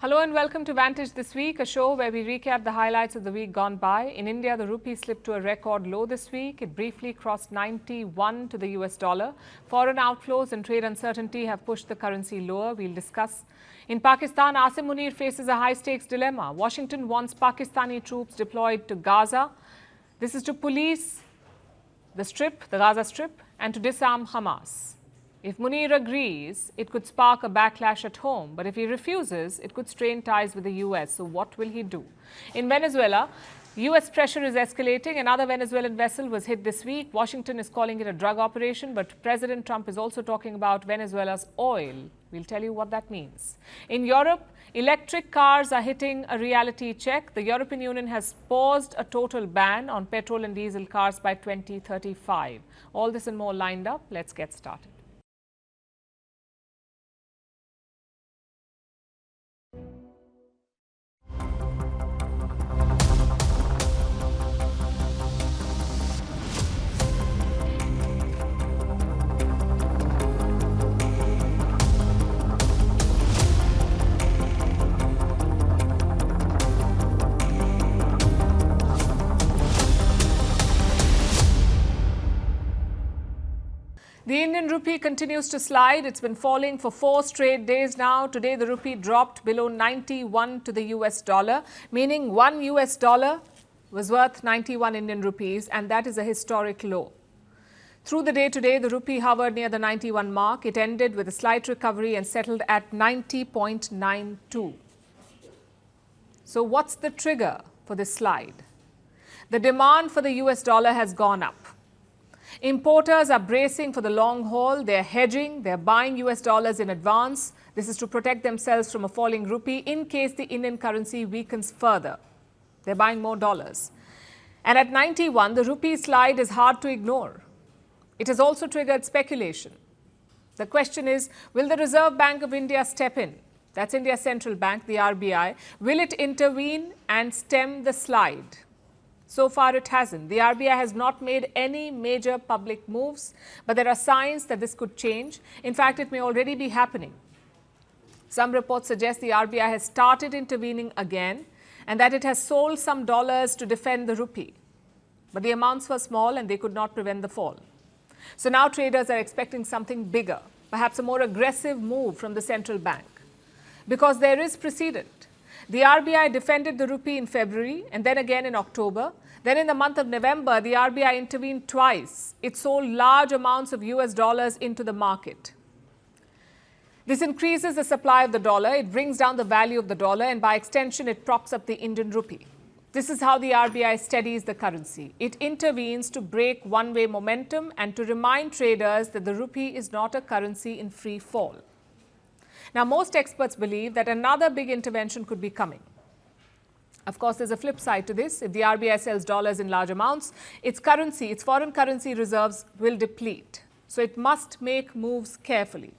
Hello and welcome to Vantage This Week, a show where we recap the highlights of the week gone by. In India, the rupee slipped to a record low this week. It briefly crossed 91 to the US dollar. Foreign outflows and trade uncertainty have pushed the currency lower. We'll discuss. In Pakistan, Munir faces a high-stakes dilemma. Washington wants Pakistani troops deployed to Gaza. This is to police the Gaza Strip, and to disarm Hamas. If Munir agrees, it could spark a backlash at home. But if he refuses, it could strain ties with the US. So what will he do? In Venezuela, US pressure is escalating. Another Venezuelan vessel was hit this week. Washington is calling it a drug operation, but President Trump is also talking about Venezuela's oil. We'll tell you what that means. In Europe, electric cars are hitting a reality check. The European Union has paused a total ban on petrol and diesel cars by 2035. All this and more lined up. Let's get started. The Indian rupee continues to slide. It's been falling for 4 straight days now. Today, the rupee dropped below 91 to the US dollar, meaning 1 US dollar was worth 91 Indian rupees, and that is a historic low. Through the day today, the rupee hovered near the 91 mark. It ended with a slight recovery and settled at 90.92. So what's the trigger for this slide? The demand for the US dollar has gone up. Importers are bracing for the long haul. They're hedging. They're buying US dollars in advance. This is to protect themselves from a falling rupee in case the Indian currency weakens further. They're buying more dollars. And at 91, the rupee slide is hard to ignore. It has also triggered speculation. The question is, will the Reserve Bank of India step in? That's India's central bank, the RBI. Will it intervene and stem the slide? So far, it hasn't. The RBI has not made any major public moves, but there are signs that this could change. In fact, it may already be happening. Some reports suggest the RBI has started intervening again and that it has sold some dollars to defend the rupee. But the amounts were small and they could not prevent the fall. So now traders are expecting something bigger, perhaps a more aggressive move from the central bank. Because there is precedent. The RBI defended the rupee in February and then again in October. Then in the month of November, the RBI intervened twice. It sold large amounts of US dollars into the market. This increases the supply of the dollar. It brings down the value of the dollar and by extension, it props up the Indian rupee. This is how the RBI steadies the currency. It intervenes to break one-way momentum and to remind traders that the rupee is not a currency in free fall. Now, most experts believe that another big intervention could be coming. Of course, there's a flip side to this. If the RBI sells dollars in large amounts, its foreign currency reserves will deplete. So it must make moves carefully.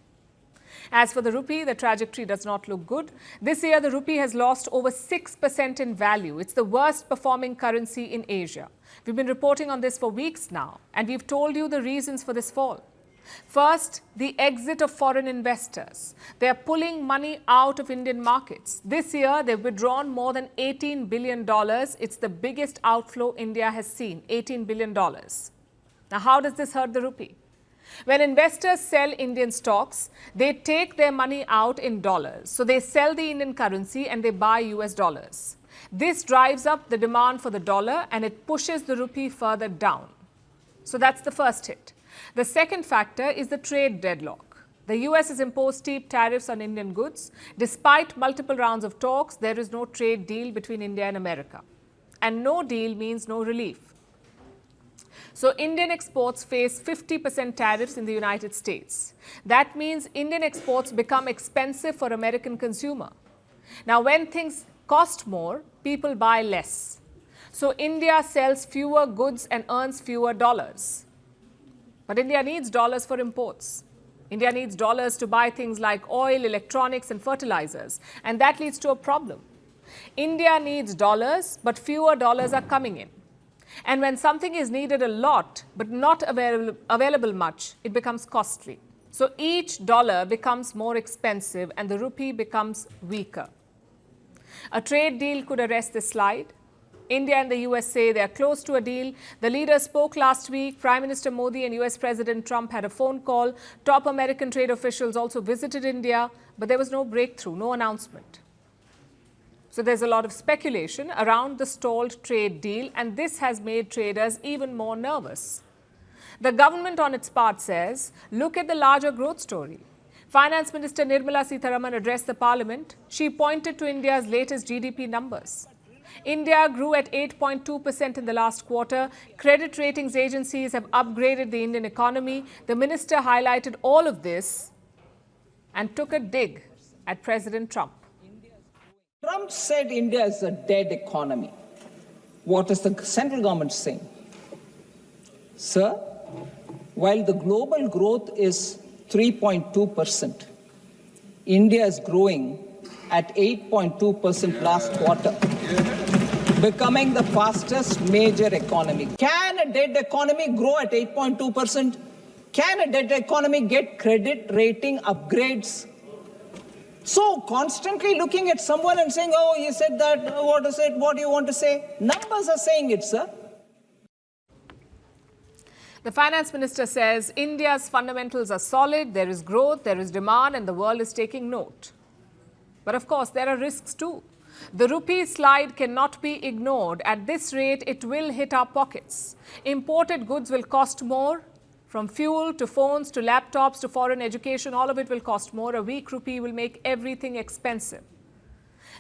As for the rupee, the trajectory does not look good. This year, the rupee has lost over 6% in value. It's the worst performing currency in Asia. We've been reporting on this for weeks now, and we've told you the reasons for this fall. First, the exit of foreign investors. They are pulling money out of Indian markets. This year, they've withdrawn more than $18 billion. It's the biggest outflow India has seen, $18 billion. Now, how does this hurt the rupee? When investors sell Indian stocks, they take their money out in dollars. So they sell the Indian currency and they buy US dollars. This drives up the demand for the dollar and it pushes the rupee further down. So that's the first hit. The second factor is the trade deadlock. The US has imposed steep tariffs on Indian goods. Despite multiple rounds of talks, there is no trade deal between India and America. And no deal means no relief. So Indian exports face 50% tariffs in the United States. That means Indian exports become expensive for American consumer. Now, when things cost more, people buy less. So India sells fewer goods and earns fewer dollars. But India needs dollars for imports. India needs dollars to buy things like oil, electronics, and fertilizers. And that leads to a problem. India needs dollars, but fewer dollars are coming in. And when something is needed a lot, but not available much, it becomes costly. So each dollar becomes more expensive and the rupee becomes weaker. A trade deal could arrest this slide. India and the US say they are close to a deal. The leaders spoke last week. Prime Minister Modi and US President Trump had a phone call. Top American trade officials also visited India, but there was no breakthrough, no announcement. So there's a lot of speculation around the stalled trade deal, and this has made traders even more nervous. The government on its part says, look at the larger growth story. Finance Minister Nirmala Sitharaman addressed the parliament. She pointed to India's latest GDP numbers. India grew at 8.2% in the last quarter. Credit ratings agencies have upgraded the Indian economy. The minister highlighted all of this and took a dig at President Trump. Trump said India is a dead economy. What is the central government saying? Sir, while the global growth is 3.2%, India is growing at 8.2% last quarter, becoming the fastest major economy. Can a dead economy grow at 8.2%? Can a dead economy get credit rating upgrades? So constantly looking at someone and saying, oh, he said that, what is it, what do you want to say? Numbers are saying it, sir. The finance minister says India's fundamentals are solid, there is growth, there is demand, and the world is taking note. But of course, there are risks too. The rupee slide cannot be ignored. At this rate, it will hit our pockets. Imported goods will cost more. From fuel to phones to laptops to foreign education, all of it will cost more. A weak rupee will make everything expensive.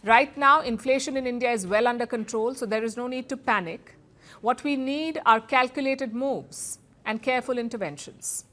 Right now, inflation in India is well under control, so there is no need to panic. What we need are calculated moves and careful interventions.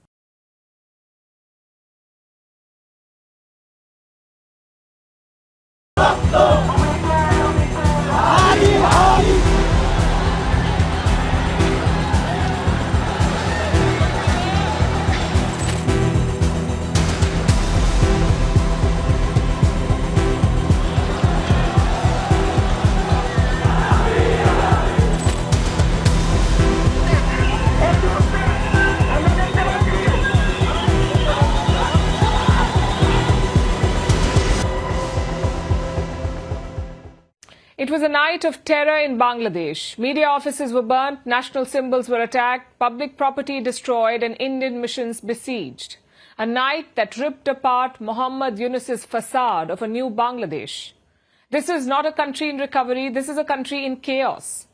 It was a night of terror in Bangladesh. Media offices were burnt, national symbols were attacked, public property destroyed, and Indian missions besieged. A night that ripped apart Muhammad Yunus's facade of a new Bangladesh. This is not a country in recovery, this is a country in chaos.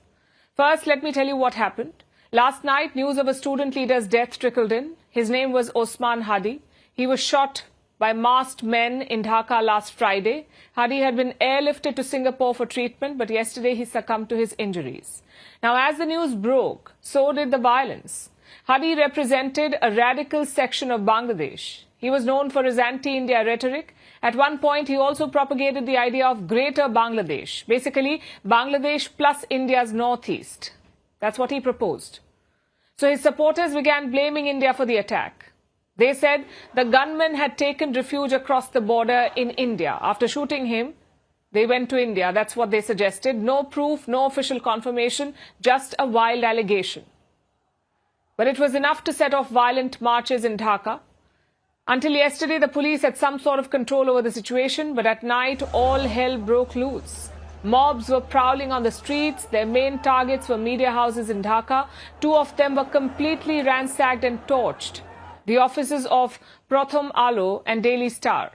First, let me tell you what happened. Last night, news of a student leader's death trickled in. His name was Osman Hadi. He was shot by masked men in Dhaka last Friday. Hadi had been airlifted to Singapore for treatment, but yesterday he succumbed to his injuries. Now, as the news broke, so did the violence. Hadi represented a radical section of Bangladesh. He was known for his anti-India rhetoric. At one point, he also propagated the idea of Greater Bangladesh, basically Bangladesh plus India's northeast. That's what he proposed. So his supporters began blaming India for the attack. They said the gunman had taken refuge across the border in India. After shooting him, they went to India. That's what they suggested. No proof, no official confirmation, just a wild allegation. But it was enough to set off violent marches in Dhaka. Until yesterday, the police had some sort of control over the situation, but at night, all hell broke loose. Mobs were prowling on the streets. Their main targets were media houses in Dhaka. Two of them were completely ransacked and torched. The offices of Pratham Alo and Daily Star.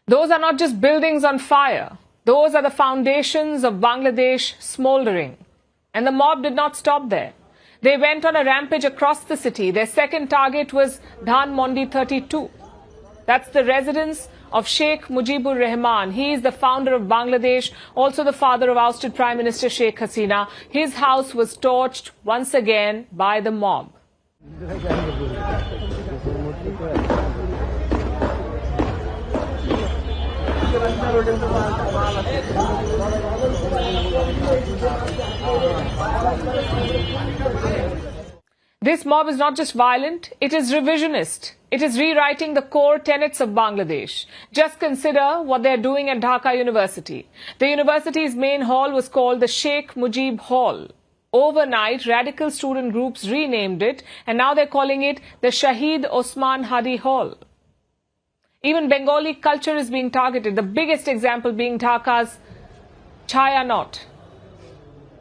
Those are not just buildings on fire. Those are the foundations of Bangladesh smoldering. And the mob did not stop there. They went on a rampage across the city. Their second target was Dhan Mondi 32. That's the residence of Sheikh Mujibur Rahman. He is the founder of Bangladesh, also the father of ousted Prime Minister Sheikh Hasina. His house was torched once again by the mob. This mob is not just violent, it is revisionist. It is rewriting the core tenets of Bangladesh. Just consider what they are doing at Dhaka University. The university's main hall was called the Sheikh Mujib Hall. Overnight, radical student groups renamed it, and now they're calling it the Shahid Osman Hadi Hall. Even Bengali culture is being targeted, the biggest example being Dhaka's Chaya Knot.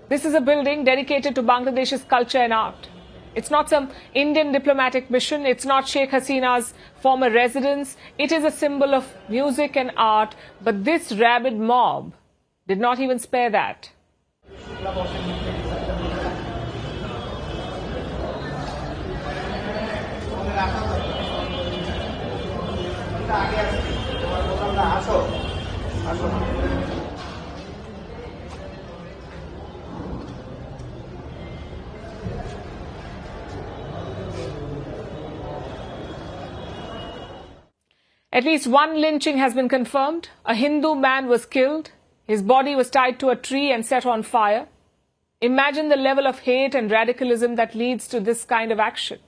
This is a building dedicated to Bangladesh's culture and art. It's not some Indian diplomatic mission. It's not Sheikh Hasina's former residence. It is a symbol of music and art. But this rabid mob did not even spare that. At least one lynching has been confirmed. A Hindu man was killed. His body was tied to a tree and set on fire. Imagine the level of hate and radicalism that leads to this kind of action.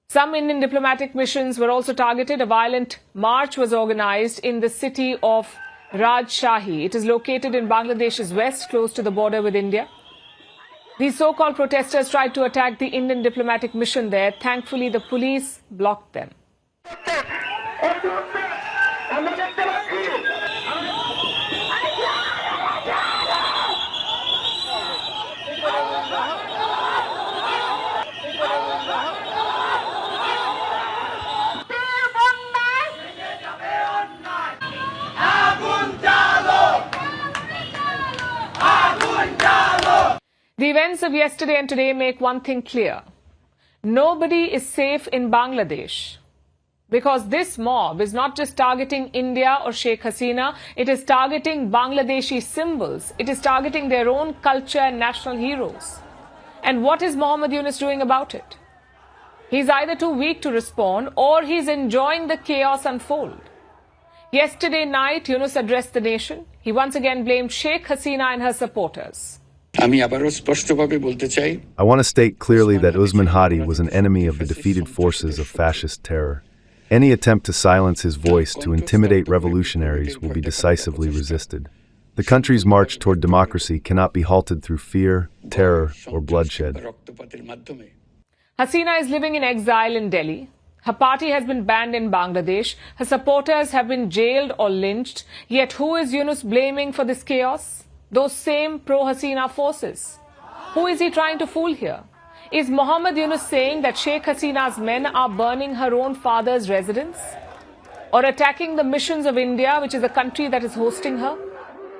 Some Indian diplomatic missions were also targeted. A violent march was organized in the city of Rajshahi. It is located in Bangladesh's west, close to the border with India. These so-called protesters tried to attack the Indian diplomatic mission there. Thankfully, the police blocked them. The events of yesterday and today make one thing clear. Nobody is safe in Bangladesh. Because this mob is not just targeting India or Sheikh Hasina, it is targeting Bangladeshi symbols. It is targeting their own culture and national heroes. And what is Mohammed Yunus doing about it? He's either too weak to respond or he's enjoying the chaos unfold. Yesterday night, Yunus addressed the nation. He once again blamed Sheikh Hasina and her supporters. I want to state clearly that Usman Hadi was an enemy of the defeated forces of fascist terror. Any attempt to silence his voice to intimidate revolutionaries will be decisively resisted. The country's march toward democracy cannot be halted through fear, terror, or bloodshed. Hasina is living in exile in Delhi. Her party has been banned in Bangladesh. Her supporters have been jailed or lynched. Yet who is Yunus blaming for this chaos? Those same pro-Hasina forces. Who is he trying to fool here? Is Mohammed Yunus saying that Sheikh Hasina's men are burning her own father's residence? Or attacking the missions of India, which is the country that is hosting her?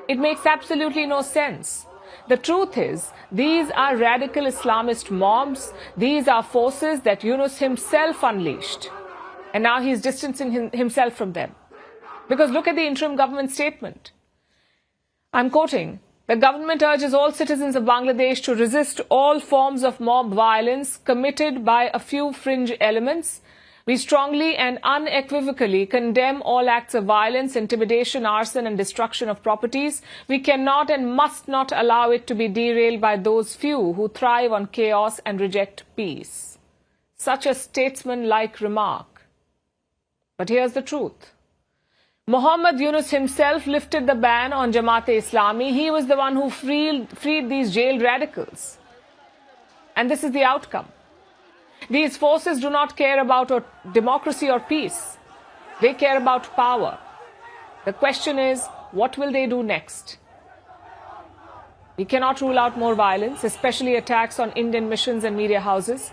It makes absolutely no sense. The truth is, these are radical Islamist mobs. These are forces that Yunus himself unleashed. And now he's distancing himself from them. Because look at the interim government statement. I'm quoting, "The government urges all citizens of Bangladesh to resist all forms of mob violence committed by a few fringe elements. We strongly and unequivocally condemn all acts of violence, intimidation, arson and destruction of properties. We cannot and must not allow it to be derailed by those few who thrive on chaos and reject peace." Such a statesman-like remark. But here's the truth. Mohammed Yunus himself lifted the ban on Jamaat-e-Islami. He was the one who freed these jailed radicals. And this is the outcome. These forces do not care about democracy or peace. They care about power. The question is, what will they do next? We cannot rule out more violence, especially attacks on Indian missions and media houses.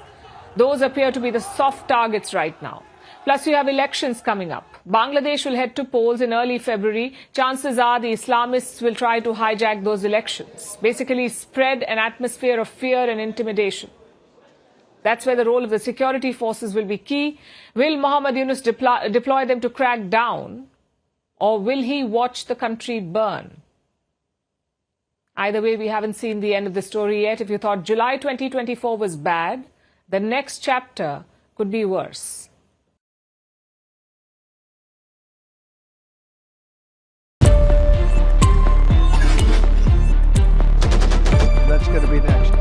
Those appear to be the soft targets right now. Plus, you have elections coming up. Bangladesh will head to polls in early February. Chances are the Islamists will try to hijack those elections, basically spread an atmosphere of fear and intimidation. That's where the role of the security forces will be key. Will Mohammed Yunus deploy them to crack down, or will he watch the country burn? Either way, we haven't seen the end of the story yet. If you thought July 2024 was bad, the next chapter could be worse. That's going to be next.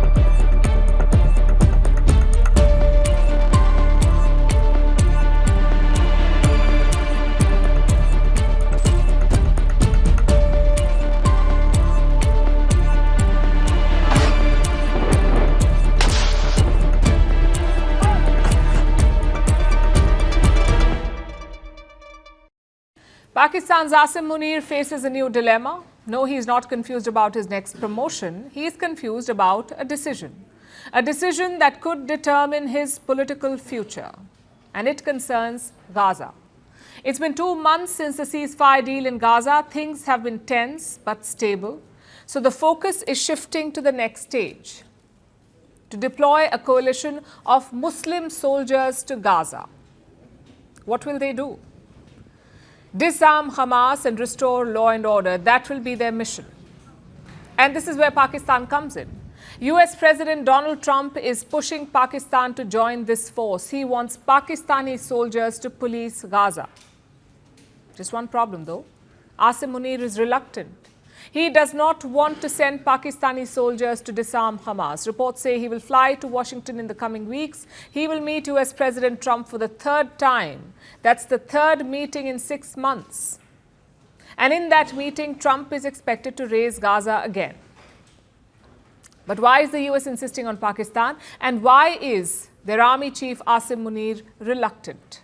Pakistan's Asim Munir faces a new dilemma. No, he is not confused about his next promotion. He is confused about a decision that could determine his political future. And it concerns Gaza. It's been 2 months since the ceasefire deal in Gaza. Things have been tense but stable. So the focus is shifting to the next stage, to deploy a coalition of Muslim soldiers to Gaza. What will they do? Disarm Hamas and restore law and order. That will be their mission. And this is where Pakistan comes in. US President Donald Trump is pushing Pakistan to join this force. He wants Pakistani soldiers to police Gaza. Just one problem though. Asim Munir is reluctant. He does not want to send Pakistani soldiers to disarm Hamas. Reports say he will fly to Washington in the coming weeks. He will meet US President Trump for the 3rd time. That's the 3rd meeting in 6 months. And in that meeting, Trump is expected to raise Gaza again. But why is the US insisting on Pakistan? And why is their army chief Asim Munir reluctant?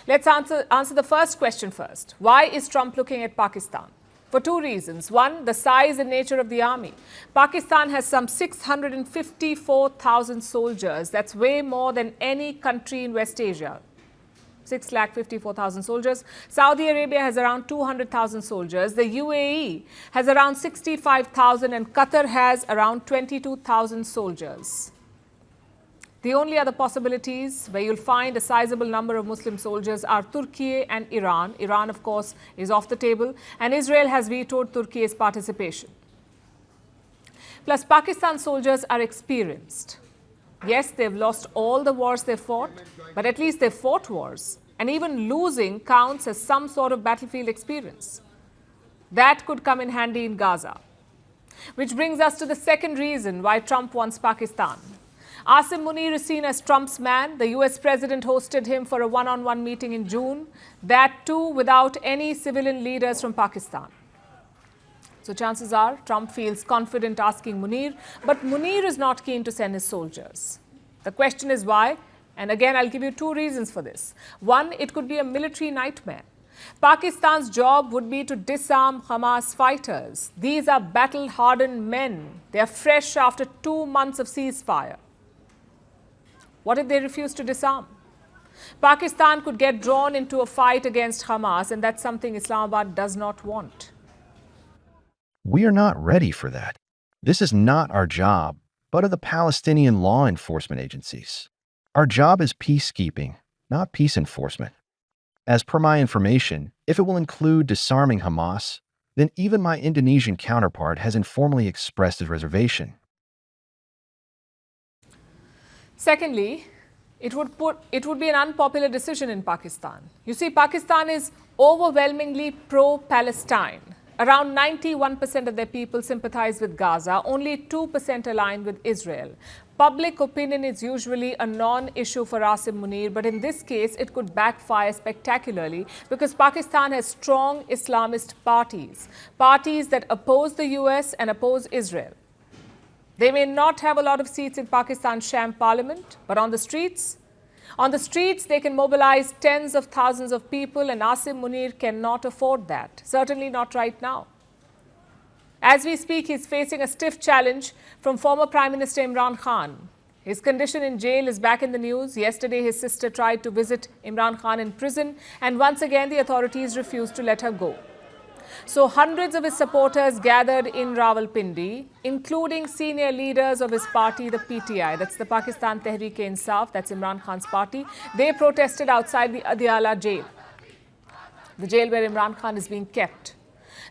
Let's answer the first question first. Why is Trump looking at Pakistan? For 2 reasons. One, the size and nature of the army. Pakistan has some 654,000 soldiers. That's way more than any country in West Asia. 654,000 soldiers. Saudi Arabia has around 200,000 soldiers. The UAE has around 65,000 and Qatar has around 22,000 soldiers. The only other possibilities where you'll find a sizable number of Muslim soldiers are Turkey and Iran. Iran, of course, is off the table, and Israel has vetoed Turkey's participation. Plus, Pakistan soldiers are experienced. Yes, they've lost all the wars they fought, but at least they fought wars. And even losing counts as some sort of battlefield experience. That could come in handy in Gaza. Which brings us to the second reason why Trump wants Pakistan. Asim Munir is seen as Trump's man. The US president hosted him for a one-on-one meeting in June. That too without any civilian leaders from Pakistan. So chances are Trump feels confident asking Munir, but Munir is not keen to send his soldiers. The question is why? And again, I'll give you 2 reasons for this. One, it could be a military nightmare. Pakistan's job would be to disarm Hamas fighters. These are battle-hardened men. They are fresh after 2 months of ceasefire. What if they refuse to disarm? Pakistan could get drawn into a fight against Hamas, and that's something Islamabad does not want. We are not ready for that. This is not our job, but of the Palestinian law enforcement agencies. Our job is peacekeeping, not peace enforcement. As per my information, if it will include disarming Hamas, then even my Indonesian counterpart has informally expressed his reservation. Secondly, it would be an unpopular decision in Pakistan. You see, Pakistan is overwhelmingly pro-Palestine. Around 91% of their people sympathize with Gaza, only 2% align with Israel. Public opinion is usually a non-issue for Asim Munir, but in this case, it could backfire spectacularly because Pakistan has strong Islamist parties that oppose the US and oppose Israel. They may not have a lot of seats in Pakistan's sham parliament, but on the streets, they can mobilize tens of thousands of people, and Asim Munir cannot afford that. Certainly not right now. As we speak, he's facing a stiff challenge from former Prime Minister Imran Khan. His condition in jail is back in the news. Yesterday, his sister tried to visit Imran Khan in prison, and once again, the authorities refused to let her go. So hundreds of his supporters gathered in Rawalpindi, including senior leaders of his party, the PTI. That's the Pakistan Tehreek-e-Insaf, that's Imran Khan's party. They protested outside the Adiala jail, the jail where Imran Khan is being kept.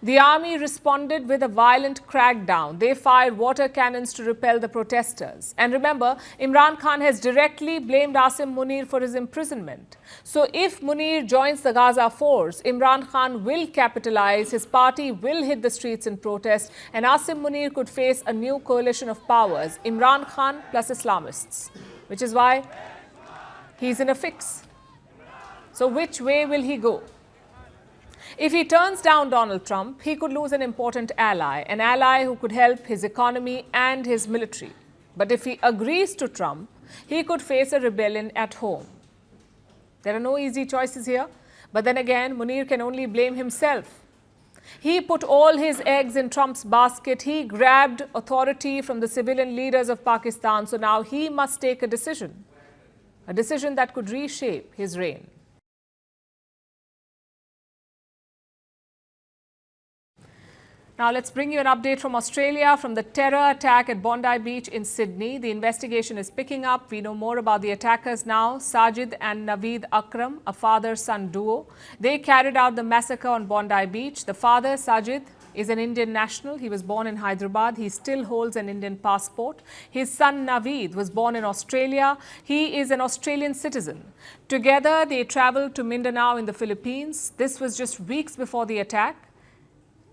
The army responded with a violent crackdown. They fired water cannons to repel the protesters. And remember, Imran Khan has directly blamed Asim Munir for his imprisonment. So if Munir joins the Gaza force, Imran Khan will capitalize, his party will hit the streets in protest, and Asim Munir could face a new coalition of powers, Imran Khan plus Islamists, which is why he's in a fix. So which way will he go? If he turns down Donald Trump, he could lose an important ally, an ally who could help his economy and his military. But if he agrees to Trump, he could face a rebellion at home. There are no easy choices here, But then again, Munir can only blame himself. He put all his eggs in Trump's basket. He grabbed authority from the civilian leaders of Pakistan. So now he must take a decision that could reshape his reign. Now let's bring you an update from Australia from the terror attack at Bondi Beach in Sydney. The investigation is picking up. We know more about the attackers now. Sajid and Naveed Akram, a father-son duo. They carried out the massacre on Bondi Beach. The father, Sajid, is an Indian national. He was born in Hyderabad. He still holds an Indian passport. His son Naveed was born in Australia. He is an Australian citizen. Together, they traveled to Mindanao in the Philippines. This was just weeks before the attack.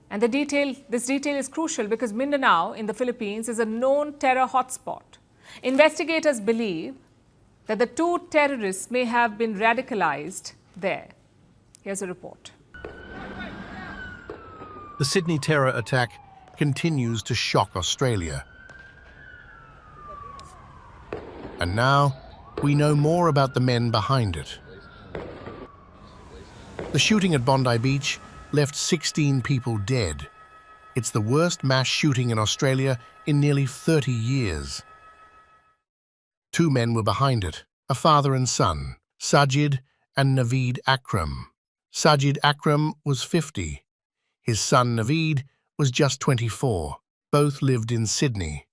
And this detail is crucial because Mindanao in the Philippines is a known terror hotspot. Investigators believe that the two terrorists may have been radicalized there. Here's a report. The Sydney terror attack continues to shock Australia. And now we know more about the men behind it. The shooting at Bondi Beach left 16 people dead. It's the worst mass shooting in Australia in nearly 30 years. Two men were behind it, a father and son, Sajid and Naveed Akram. Sajid Akram was 50. His son Naveed was just 24. Both lived in Sydney.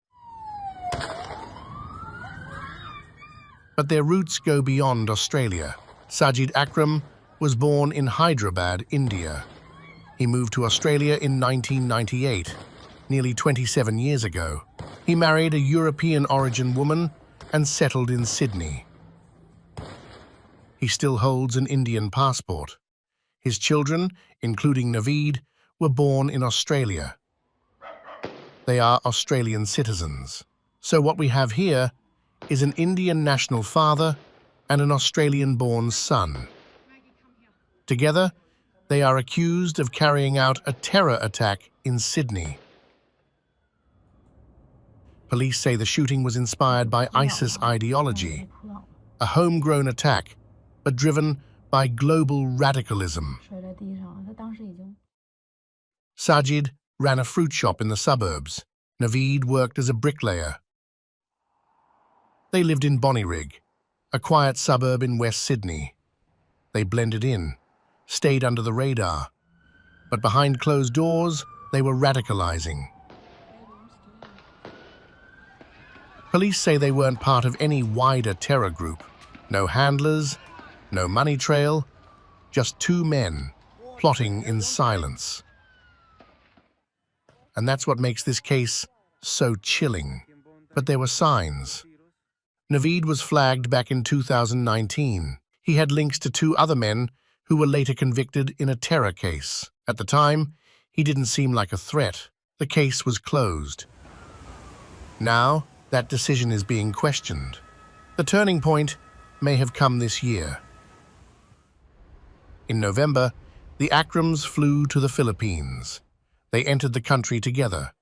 But their roots go beyond Australia. Sajid Akram was born in Hyderabad, India. He moved to Australia in 1998, nearly 27 years ago. He married a European origin woman and settled in Sydney. He still holds an Indian passport. His children, including Naveed, were born in Australia. They are Australian citizens. So what we have here is an Indian national father and an Australian-born son. Together, they are accused of carrying out a terror attack in Sydney. Police say the shooting was inspired by ISIS ideology, a homegrown attack, but driven by global radicalism. Sajid ran a fruit shop in the suburbs. Naveed worked as a bricklayer. They lived in Bonnyrigg, a quiet suburb in West Sydney. They blended in, stayed under the radar, but behind closed doors, they were radicalizing. Police say they weren't part of any wider terror group. No handlers, no money trail, just two men plotting in silence. And that's what makes this case so chilling. But there were signs. Naveed was flagged back in 2019. He had links to two other men who were later convicted in a terror case. At the time, he didn't seem like a threat. The case was closed. Now, that decision is being questioned. The turning point may have come this year. In November, the Akrams flew to the Philippines. They entered the country together.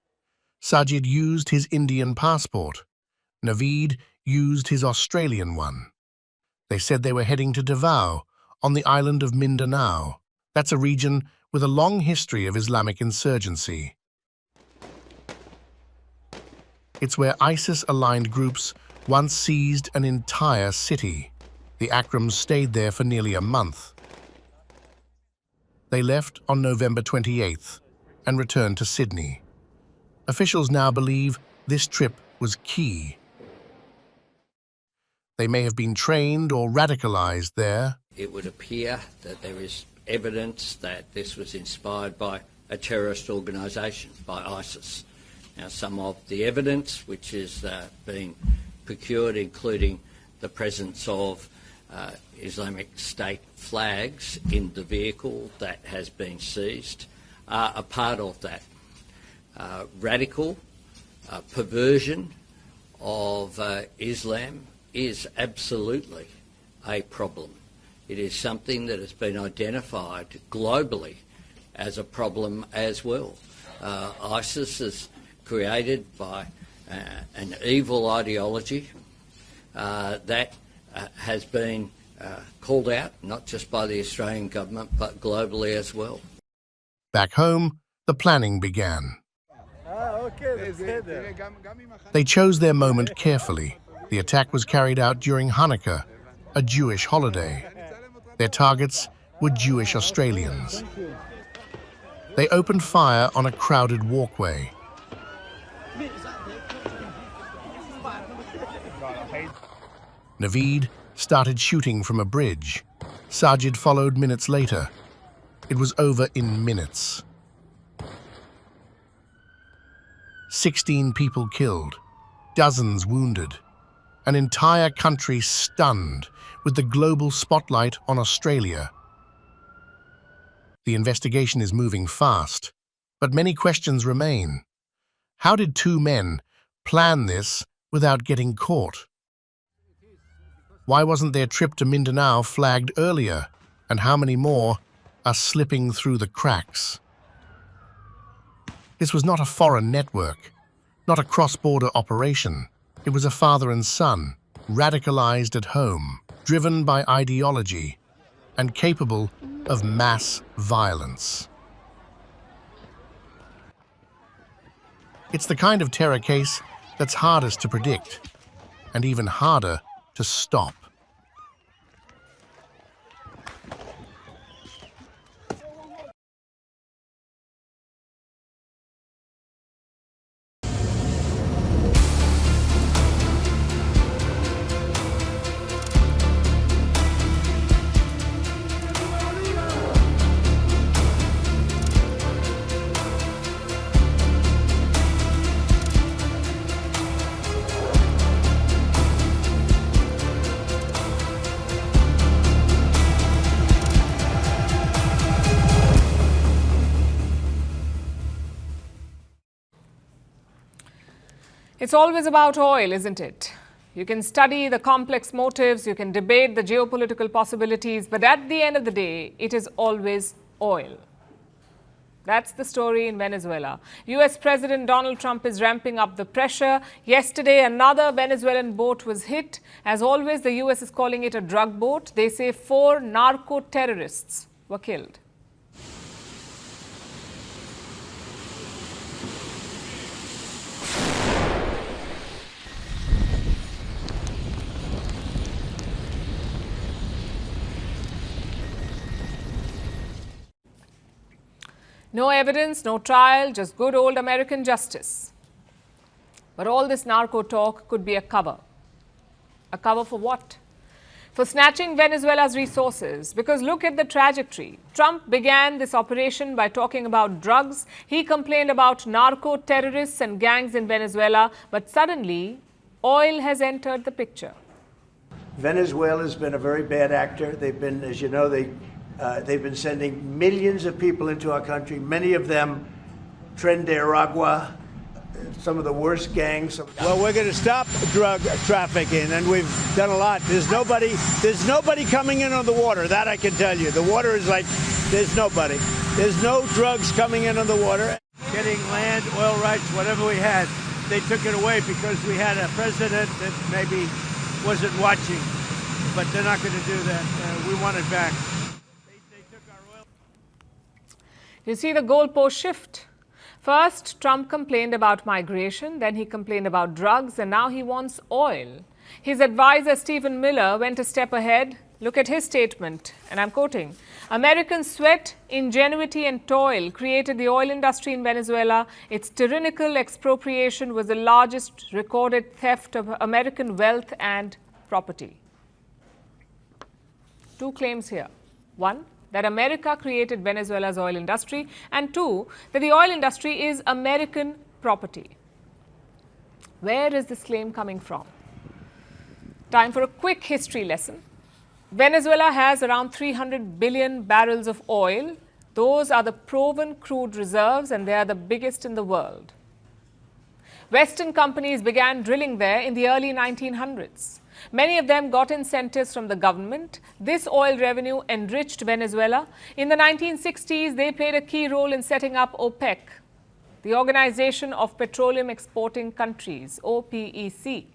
Sajid used his Indian passport. Naveed used his Australian one. They said they were heading to Davao, on the island of Mindanao. That's a region with a long history of Islamic insurgency. It's where ISIS-aligned groups once seized an entire city. The Akrams stayed there for nearly a month. They left on November 28th and returned to Sydney. Officials now believe this trip was key. They may have been trained or radicalized there. It would appear that there is evidence that this was inspired by a terrorist organisation, by ISIS. Now, some of the evidence which is being procured, including the presence of Islamic State flags in the vehicle that has been seized, are a part of that. Radical perversion of Islam is absolutely a problem. It is something that has been identified globally as a problem as well. ISIS is created by an evil ideology that has been called out, not just by the Australian government, but globally as well. Back home, the planning began. They chose their moment carefully. The attack was carried out during Hanukkah, a Jewish holiday. Their targets were Jewish Australians. They opened fire on a crowded walkway. Naveed started shooting from a bridge. Sajid followed minutes later. It was over in minutes. 16 people killed, dozens wounded, an entire country stunned with the global spotlight on Australia. The investigation is moving fast, but many questions remain. How did two men plan this without getting caught? Why wasn't their trip to Mindanao flagged earlier? And how many more are slipping through the cracks? This was not a foreign network, not a cross-border operation. It was a father and son, radicalized at home, driven by ideology, and capable of mass violence. It's the kind of terror case that's hardest to predict, and even harder to stop. It's always about oil, isn't it? You can study the complex motives, you can debate the geopolitical possibilities, but at the end of the day, it is always oil. That's the story in Venezuela. US President Donald Trump is ramping up the pressure. Yesterday, another Venezuelan boat was hit. As always, the US is calling it a drug boat. They say 4 narco-terrorists were killed. No evidence, no trial, just good old American justice. But all this narco talk could be a cover. A cover for what? For snatching Venezuela's resources. Because look at the trajectory. Trump began this operation by talking about drugs. He complained about narco terrorists and gangs in Venezuela. But suddenly, oil has entered the picture. Venezuela's been a very bad actor. They've been, as you know, they've been sending millions of people into our country, many of them Tren de Aragua, some of the worst gangs. Well, we're going to stop drug trafficking, and we've done a lot. There's nobody coming in on the water, that I can tell you. The water is like, there's nobody. There's no drugs coming in on the water. Getting land, oil rights, whatever we had, they took it away because we had a president that maybe wasn't watching. But they're not going to do that. We want it back. You see the goalpost shift. First, Trump complained about migration, then he complained about drugs, and now he wants oil. His advisor, Stephen Miller, went a step ahead. Look at his statement, and I'm quoting, "American sweat, ingenuity and toil created the oil industry in Venezuela. Its tyrannical expropriation was the largest recorded theft of American wealth and property." 2 claims here. 1, that America created Venezuela's oil industry, and 2, that the oil industry is American property. Where is this claim coming from? Time for a quick history lesson. Venezuela has around 300 billion barrels of oil. Those are the proven crude reserves, and they are the biggest in the world. Western companies began drilling there in the early 1900s. Many of them got incentives from the government. This oil revenue enriched Venezuela. In the 1960s, they played a key role in setting up OPEC, the Organization of Petroleum Exporting Countries, OPEC.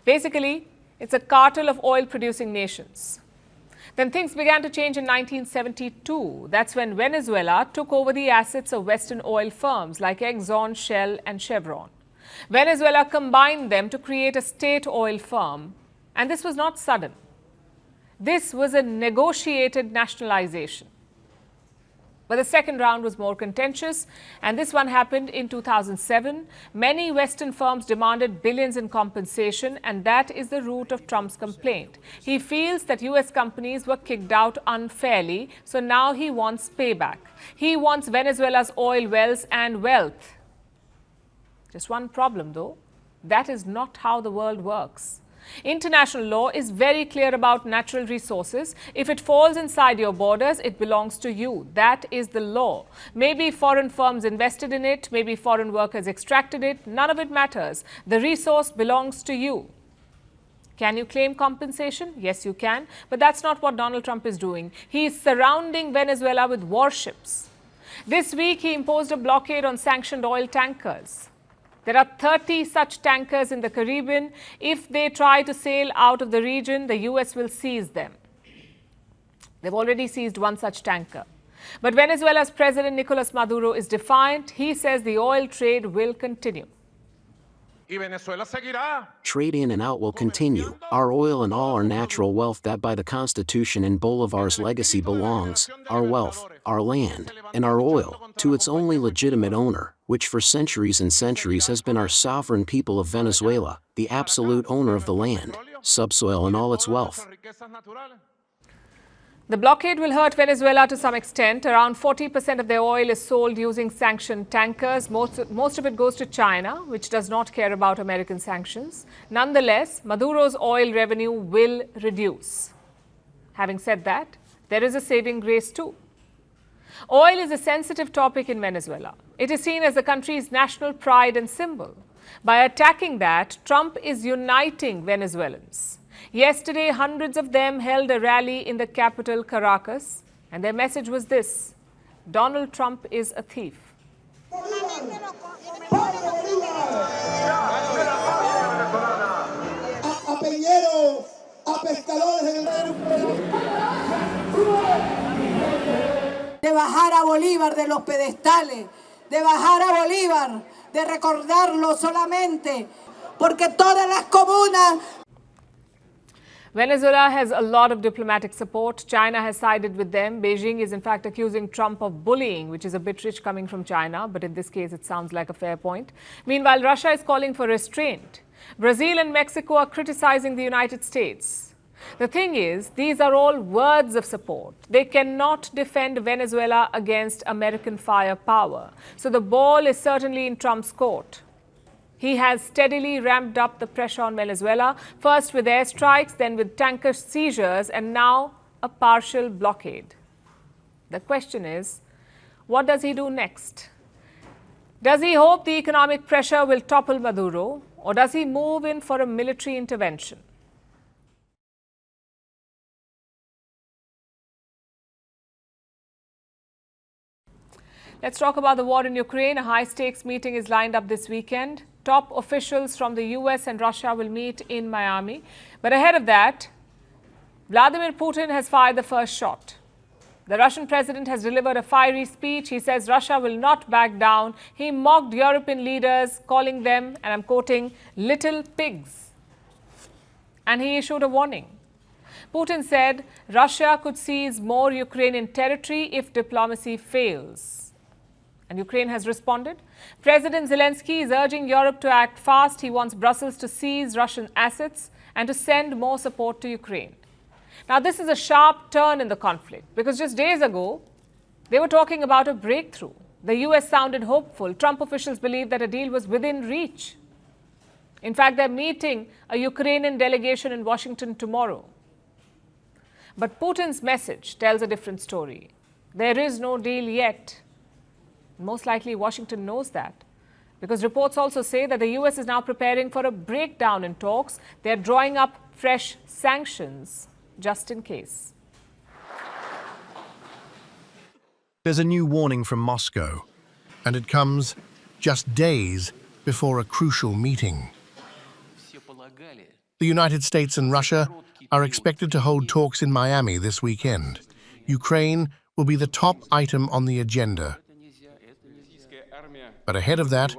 Basically, it's a cartel of oil-producing nations. Then things began to change in 1972. That's when Venezuela took over the assets of Western oil firms like Exxon, Shell and Chevron. Venezuela combined them to create a state oil firm, and this was not sudden. This was a negotiated nationalization. But the second round was more contentious, and this one happened in 2007. Many Western firms demanded billions in compensation, and that is the root of Trump's complaint. He feels that US companies were kicked out unfairly, so now he wants payback. He wants Venezuela's oil wells and wealth. Just one problem, though. That is not how the world works. International law is very clear about natural resources. If it falls inside your borders, it belongs to you. That is the law. Maybe foreign firms invested in it, maybe foreign workers extracted it, none of it matters. The resource belongs to you. Can you claim compensation? Yes, you can. But that's not what Donald Trump is doing. He is surrounding Venezuela with warships. This week, he imposed a blockade on sanctioned oil tankers. There are 30 such tankers in the Caribbean. If they try to sail out of the region, the US will seize them. They've already seized one such tanker. But Venezuela's President Nicolas Maduro is defiant. He says the oil trade will continue. Trade in and out will continue. Our oil and all our natural wealth that by the Constitution and Bolivar's legacy belongs, our wealth, our land, and our oil, to its only legitimate owner, which for centuries and centuries has been our sovereign people of Venezuela, the absolute owner of the land, subsoil and all its wealth. The blockade will hurt Venezuela to some extent. Around 40% of their oil is sold using sanctioned tankers. Most of it goes to China, which does not care about American sanctions. Nonetheless, Maduro's oil revenue will reduce. Having said that, there is a saving grace too. Oil is a sensitive topic in Venezuela. It is seen as the country's national pride and symbol. By attacking that, Trump is uniting Venezuelans. Yesterday, hundreds of them held a rally in the capital, Caracas, and their message was this: Donald Trump is a thief. A peñeros, a pescadores en de bajar a Bolívar de los pedestales, de bajar a Bolívar, de recordarlo solamente, porque todas las comunas. Venezuela has a lot of diplomatic support. China has sided with them. Beijing is in fact accusing Trump of bullying, which is a bit rich coming from China, but in this case it sounds like a fair point. Meanwhile, Russia is calling for restraint. Brazil and Mexico are criticizing the United States. The thing is, these are all words of support. They cannot defend Venezuela against American firepower. So the ball is certainly in Trump's court. He has steadily ramped up the pressure on Venezuela, first with airstrikes, then with tanker seizures, and now a partial blockade. The question is, what does he do next? Does he hope the economic pressure will topple Maduro, or does he move in for a military intervention? Let's talk about the war in Ukraine. A high-stakes meeting is lined up this weekend. Top officials from the US and Russia will meet in Miami. But ahead of that, Vladimir Putin has fired the first shot. The Russian president has delivered a fiery speech. He says Russia will not back down. He mocked European leaders, calling them, and I'm quoting, little pigs. And he issued a warning. Putin said Russia could seize more Ukrainian territory if diplomacy fails. And Ukraine has responded. President Zelensky is urging Europe to act fast. He wants Brussels to seize Russian assets and to send more support to Ukraine. Now, this is a sharp turn in the conflict because just days ago, they were talking about a breakthrough. The US sounded hopeful. Trump officials believe that a deal was within reach. In fact, they're meeting a Ukrainian delegation in Washington tomorrow. But Putin's message tells a different story. There is no deal yet. Most likely, Washington knows that, because reports also say that the US is now preparing for a breakdown in talks. They're drawing up fresh sanctions just in case. There's a new warning from Moscow, and it comes just days before a crucial meeting. The United States and Russia are expected to hold talks in Miami this weekend. Ukraine will be the top item on the agenda. But ahead of that,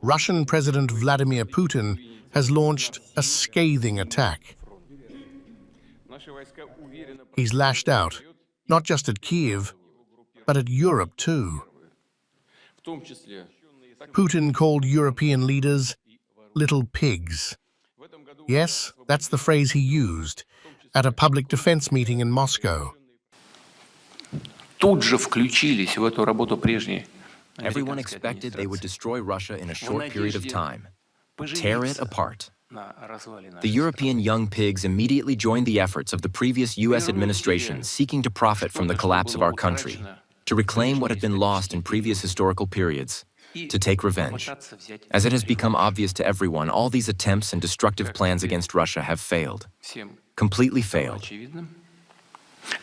Russian President Vladimir Putin has launched a scathing attack. He's lashed out, not just at Kyiv, but at Europe too. Putin called European leaders little pigs. Yes, that's the phrase he used at a public defense meeting in Moscow. Everyone expected they would destroy Russia in a short period of time, tear it apart. The European young pigs immediately joined the efforts of the previous US administration seeking to profit from the collapse of our country, to reclaim what had been lost in previous historical periods, to take revenge. As it has become obvious to everyone, all these attempts and destructive plans against Russia have failed, completely failed.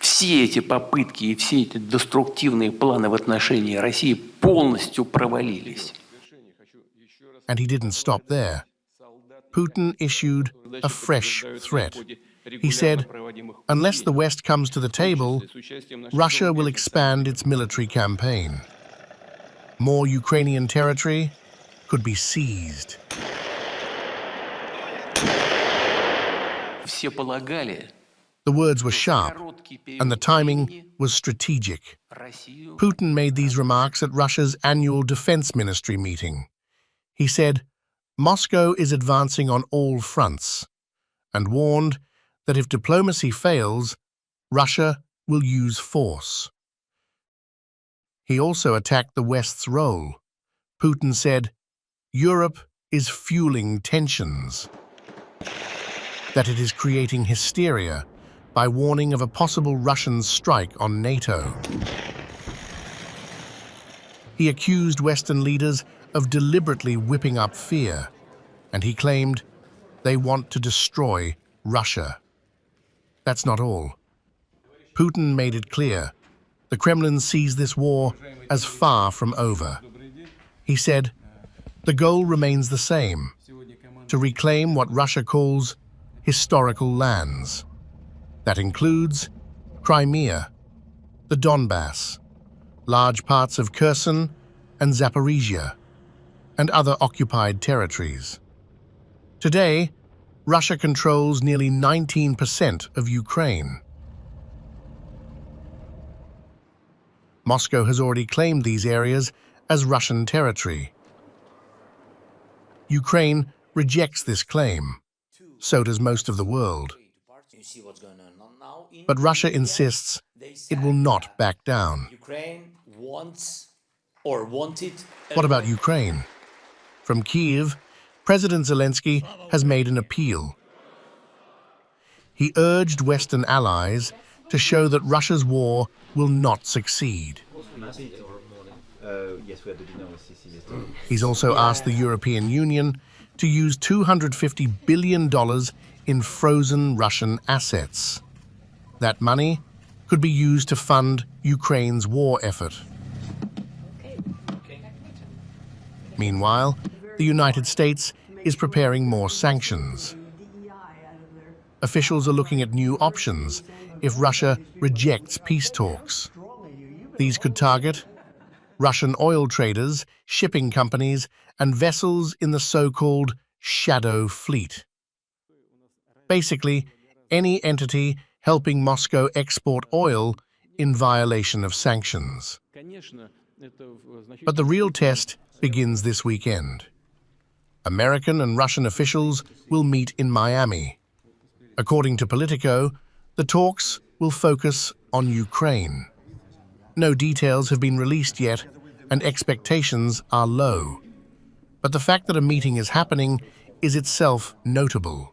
Все эти попытки и все эти деструктивные планы в отношении России полностью провалились. And he didn't stop there. Putin issued a fresh threat. He said, unless the West comes to the table, Russia will expand its military campaign. More Ukrainian territory could be seized. Все полагали, the words were sharp, and the timing was strategic. Putin made these remarks at Russia's annual defense ministry meeting. He said, Moscow is advancing on all fronts, and warned that if diplomacy fails, Russia will use force. He also attacked the West's role. Putin said, Europe is fueling tensions, that it is creating hysteria by warning of a possible Russian strike on NATO. He accused Western leaders of deliberately whipping up fear, and he claimed they want to destroy Russia. That's not all. Putin made it clear the Kremlin sees this war as far from over. He said, the goal remains the same, to reclaim what Russia calls historical lands. That includes Crimea, the Donbass, large parts of Kherson and Zaporizhia, and other occupied territories. Today, Russia controls nearly 19% of Ukraine. Moscow has already claimed these areas as Russian territory. Ukraine rejects this claim. So does most of the world. But Russia insists it will not back down. What about Ukraine? From Kyiv, President Zelensky has made an appeal. He urged Western allies to show that Russia's war will not succeed. He's also asked the European Union to use $250 billion in frozen Russian assets. That money could be used to fund Ukraine's war effort. Meanwhile, the United States is preparing more sanctions. Officials are looking at new options if Russia rejects peace talks. These could target Russian oil traders, shipping companies, and vessels in the so-called shadow fleet. Basically, any entity helping Moscow export oil in violation of sanctions. But the real test begins this weekend. American and Russian officials will meet in Miami. According to Politico, the talks will focus on Ukraine. No details have been released yet, and expectations are low. But the fact that a meeting is happening is itself notable.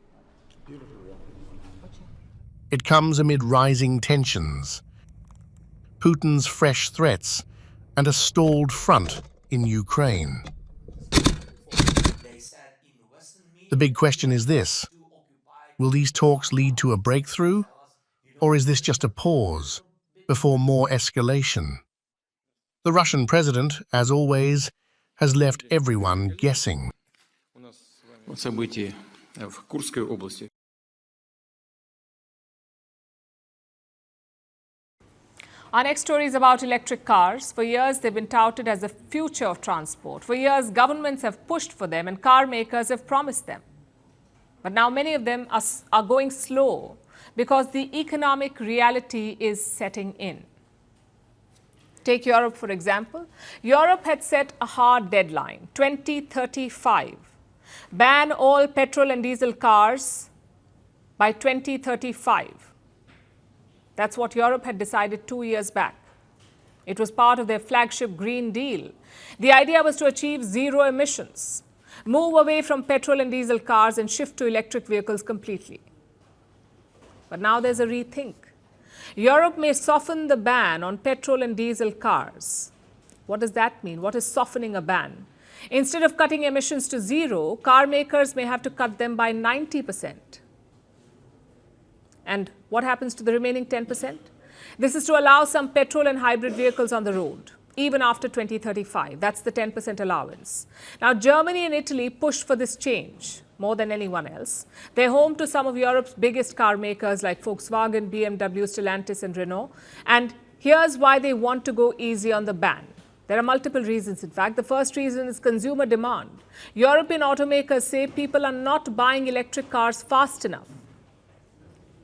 It comes amid rising tensions, Putin's fresh threats, and a stalled front in Ukraine. The big question is this: will these talks lead to a breakthrough, or is this just a pause before more escalation? The Russian president, as always, has left everyone guessing. Our next story is about electric cars. For years, they've been touted as the future of transport. For years, governments have pushed for them and car makers have promised them. But now many of them are going slow because the economic reality is setting in. Take Europe, for example. Europe had set a hard deadline, 2035. Ban all petrol and diesel cars by 2035. That's what Europe had decided 2 years back. It was part of their flagship Green Deal. The idea was to achieve zero emissions, move away from petrol and diesel cars and shift to electric vehicles completely. But now there's a rethink. Europe may soften the ban on petrol and diesel cars. What does that mean? What is softening a ban? Instead of cutting emissions to zero, car makers may have to cut them by 90%. And what happens to the remaining 10%? This is to allow some petrol and hybrid vehicles on the road, even after 2035. That's the 10% allowance. Now, Germany and Italy pushed for this change more than anyone else. They're home to some of Europe's biggest car makers like Volkswagen, BMW, Stellantis, and Renault. And here's why they want to go easy on the ban. There are multiple reasons, in fact. The first reason is consumer demand. European automakers say people are not buying electric cars fast enough.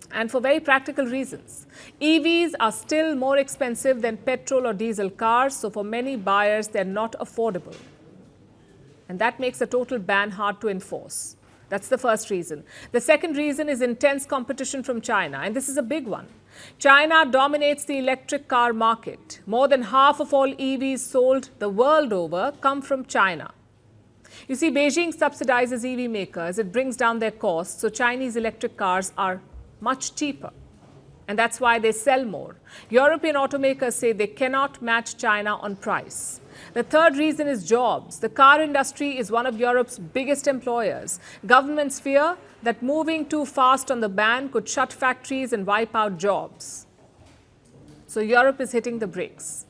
And for very practical reasons. EVs are still more expensive than petrol or diesel cars, so for many buyers, they're not affordable. And that makes a total ban hard to enforce. That's the first reason. The second reason is intense competition from China, and this is a big one. China dominates the electric car market. More than half of all EVs sold the world over come from China. You see, Beijing subsidizes EV makers. It brings down their costs, so Chinese electric cars are much cheaper. And that's why they sell more. European automakers say they cannot match China on price. The third reason is jobs. The car industry is one of Europe's biggest employers. Governments fear that moving too fast on the ban could shut factories and wipe out jobs. So Europe is hitting the brakes.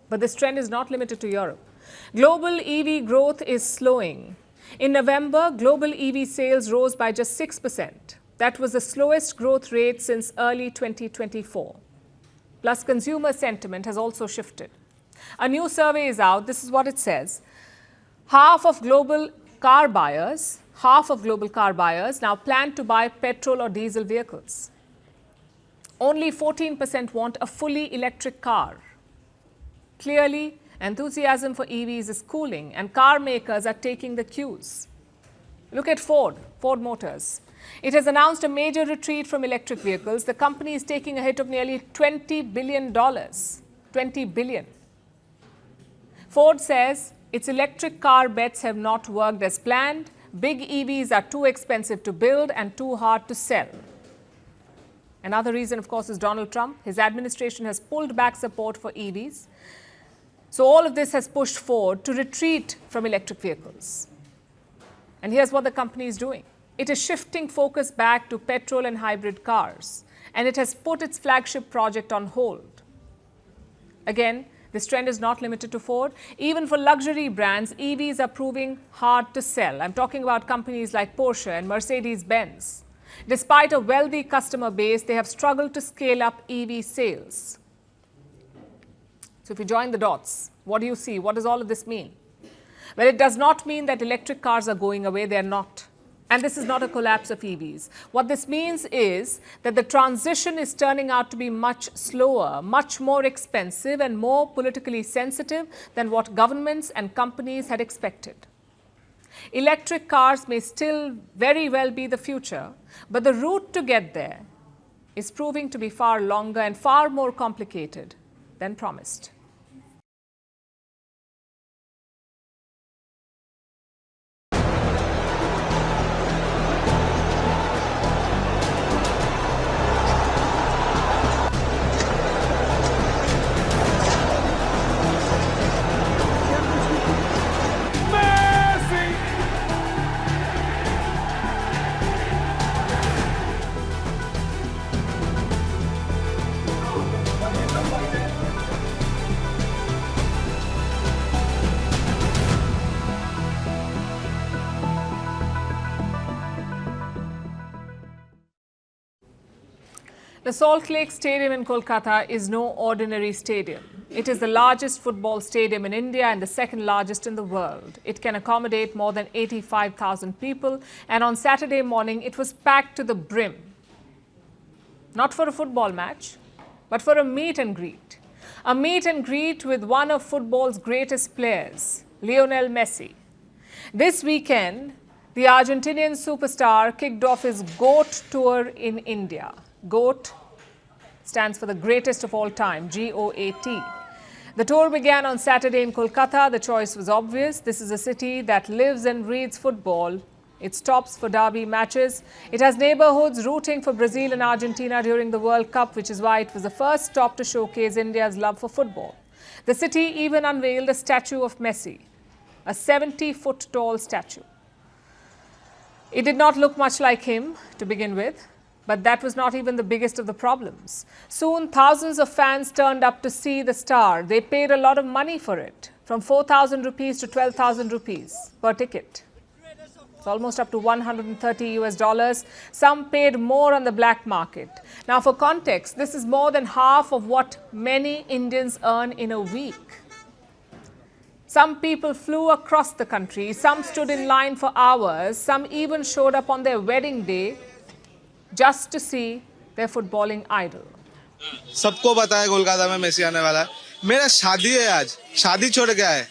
But this trend is not limited to Europe. Global EV growth is slowing. In November, global EV sales rose by just 6%. That was the slowest growth rate since early 2024. Plus, consumer sentiment has also shifted. A new survey is out. This is what it says. Half of global car buyers now plan to buy petrol or diesel vehicles. Only 14% want a fully electric car. Clearly, enthusiasm for EVs is cooling, and car makers are taking the cues. Look at Ford Motors. It has announced a major retreat from electric vehicles. The company is taking a hit of nearly $20 billion. $20 billion. Ford says its electric car bets have not worked as planned. Big EVs are too expensive to build and too hard to sell. Another reason, of course, is Donald Trump. His administration has pulled back support for EVs. So all of this has pushed Ford to retreat from electric vehicles. And here's what the company is doing. It is shifting focus back to petrol and hybrid cars, and it has put its flagship project on hold. Again, this trend is not limited to Ford. Even for luxury brands, EVs are proving hard to sell. I'm talking about companies like Porsche and Mercedes-Benz. Despite a wealthy customer base, they have struggled to scale up EV sales. So if you join the dots, what do you see? What does all of this mean? Well, it does not mean that electric cars are going away. They're not. And this is not a collapse of EVs. What this means is that the transition is turning out to be much slower, much more expensive, and more politically sensitive than what governments and companies had expected. Electric cars may still very well be the future, but the route to get there is proving to be far longer and far more complicated than promised. The Salt Lake Stadium in Kolkata is no ordinary stadium. It is the largest football stadium in India and the second largest in the world. It can accommodate more than 85,000 people, and on Saturday morning it was packed to the brim. Not for a football match, but for a meet and greet. A meet and greet with one of football's greatest players, Lionel Messi. This weekend, the Argentinian superstar kicked off his GOAT tour in India. GOAT stands for the greatest of all time, G-O-A-T. The tour began on Saturday in Kolkata. The choice was obvious. This is a city that lives and breathes football. It stops for derby matches. It has neighborhoods rooting for Brazil and Argentina during the World Cup, which is why it was the first stop to showcase India's love for football. The city even unveiled a statue of Messi, a 70-foot tall statue. It did not look much like him to begin with, but that was not even the biggest of the problems. Soon, thousands of fans turned up to see the star. They paid a lot of money for it, from 4,000 rupees to 12,000 rupees per ticket. It's almost up to $130 US. Some paid more on the black market. Now, for context, this is more than half of what many Indians earn in a week. Some people flew across the country. Some stood in line for hours. Some even showed up on their wedding day just to see their footballing idol. सबको पता है कोलकाता में Messi आने वाला है. मेरा शादी है आज, शादी छोड़ के आए.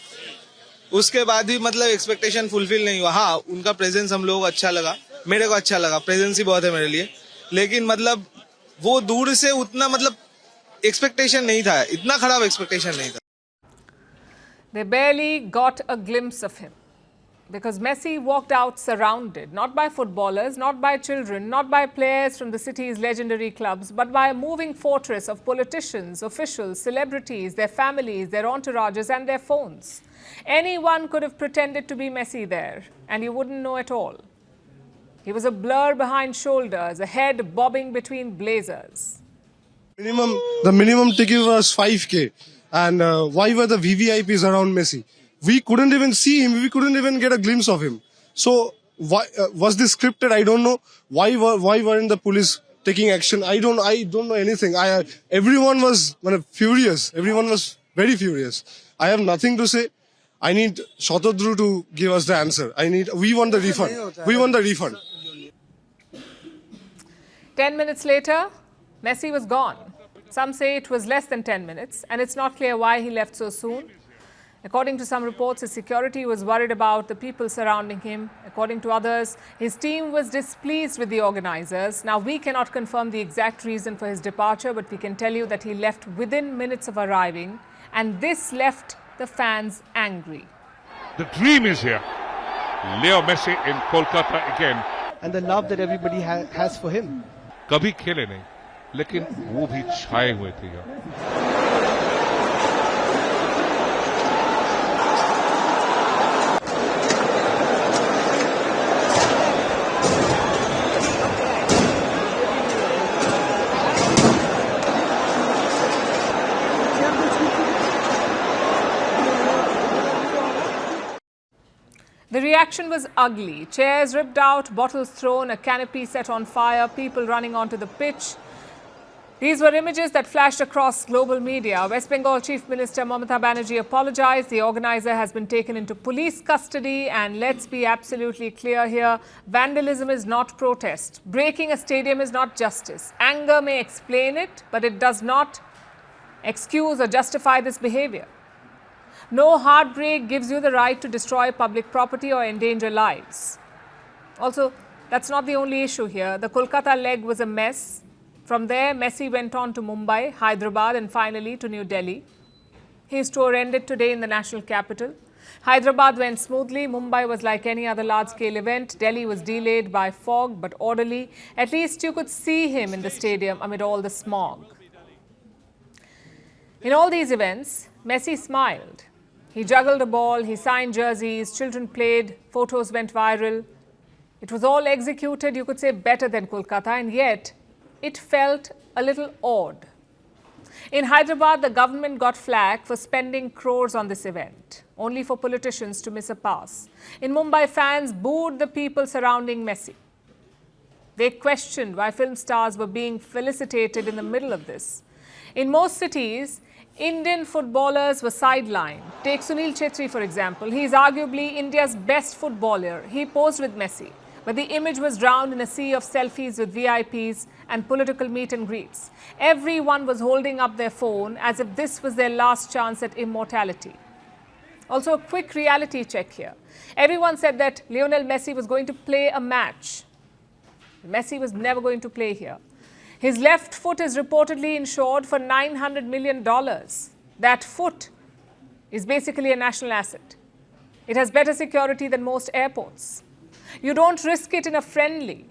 उसके बाद भी मतलब एक्सपेक्टेशन फुलफिल नहीं हुआ. हाँ, उनका प्रेजेंस हम लोगों को अच्छा लगा, मेरे को अच्छा लगा, प्रेजेंस ही बहुत है मेरे लिए. लेकिन मतलब वो दूर से उतना मतलब एक्सपेक्टेशन नहीं था, इतना खराब एक्सपेक्टेशन नहीं था. They barely got a glimpse of him because Messi walked out surrounded, not by footballers, not by children, not by players from the city's legendary clubs, but by a moving fortress of politicians, officials, celebrities, their families, their entourages and their phones. Anyone could have pretended to be Messi there, and you wouldn't know at all. He was a blur behind shoulders, a head bobbing between blazers. The minimum ticket was 5K. And why were the VVIPs around Messi? We couldn't even see him. We couldn't even get a glimpse of him. So why was this scripted? I don't know. Why weren't the police taking action? I don't know anything. Everyone was furious. Everyone was very furious. I have nothing to say. I need Shatadru to give us the answer. We want the refund. We want the refund. 10 minutes later, Messi was gone. Some say it was less than 10 minutes, and it's not clear why he left so soon. According to some reports, his security was worried about the people surrounding him. According to others, his team was displeased with the organizers. Now, we cannot confirm the exact reason for his departure, but we can tell you that he left within minutes of arriving, and this left the fans angry. The dream is here. Leo Messi in Kolkata again. And the love that everybody has for him. कभी खेले नहीं, लेकिन वो भी छाए हुए थे यहाँ. The reaction was ugly. Chairs ripped out, bottles thrown, a canopy set on fire, people running onto the pitch. These were images that flashed across global media. West Bengal Chief Minister Mamata Banerjee apologized. The organizer has been taken into police custody. And let's be absolutely clear here, vandalism is not protest. Breaking a stadium is not justice. Anger may explain it, but it does not excuse or justify this behavior. No heartbreak gives you the right to destroy public property or endanger lives. Also, that's not the only issue here. The Kolkata leg was a mess. From there, Messi went on to Mumbai, Hyderabad and finally to New Delhi. His tour ended today in the national capital. Hyderabad went smoothly. Mumbai was like any other large-scale event. Delhi was delayed by fog but orderly. At least you could see him in the stadium amid all the smog. In all these events, Messi smiled. He juggled a ball, he signed jerseys, children played, photos went viral. It was all executed, you could say, better than Kolkata, and yet it felt a little odd. In Hyderabad, the government got flack for spending crores on this event, only for politicians to miss a pass. In Mumbai, fans booed the people surrounding Messi. They questioned why film stars were being felicitated in the middle of this. In most cities, Indian footballers were sidelined. Take Sunil Chhetri, for example. He is arguably India's best footballer. He posed with Messi. But the image was drowned in a sea of selfies with VIPs and political meet and greets. Everyone was holding up their phone as if this was their last chance at immortality. Also, a quick reality check here. Everyone said that Lionel Messi was going to play a match. Messi was never going to play here. His left foot is reportedly insured for $900 million. That foot is basically a national asset. It has better security than most airports. You don't risk it in a friendly.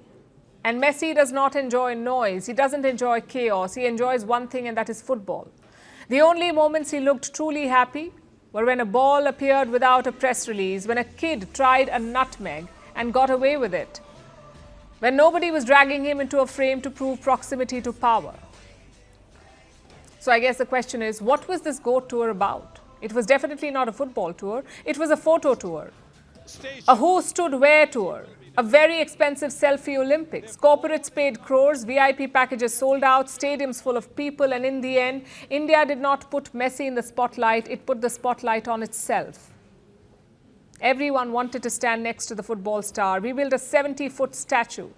And Messi does not enjoy noise. He doesn't enjoy chaos. He enjoys one thing, and that is football. The only moments he looked truly happy were when a ball appeared without a press release, when a kid tried a nutmeg and got away with it, when nobody was dragging him into a frame to prove proximity to power. So I guess the question is, what was this GOAT tour about? It was definitely not a football tour. It was a photo tour, a who stood where tour, a very expensive selfie Olympics. Corporates paid crores, VIP packages sold out, stadiums full of people, and in the end, India did not put Messi in the spotlight, it put the spotlight on itself. Everyone wanted to stand next to the football star. We built a 70-foot statue,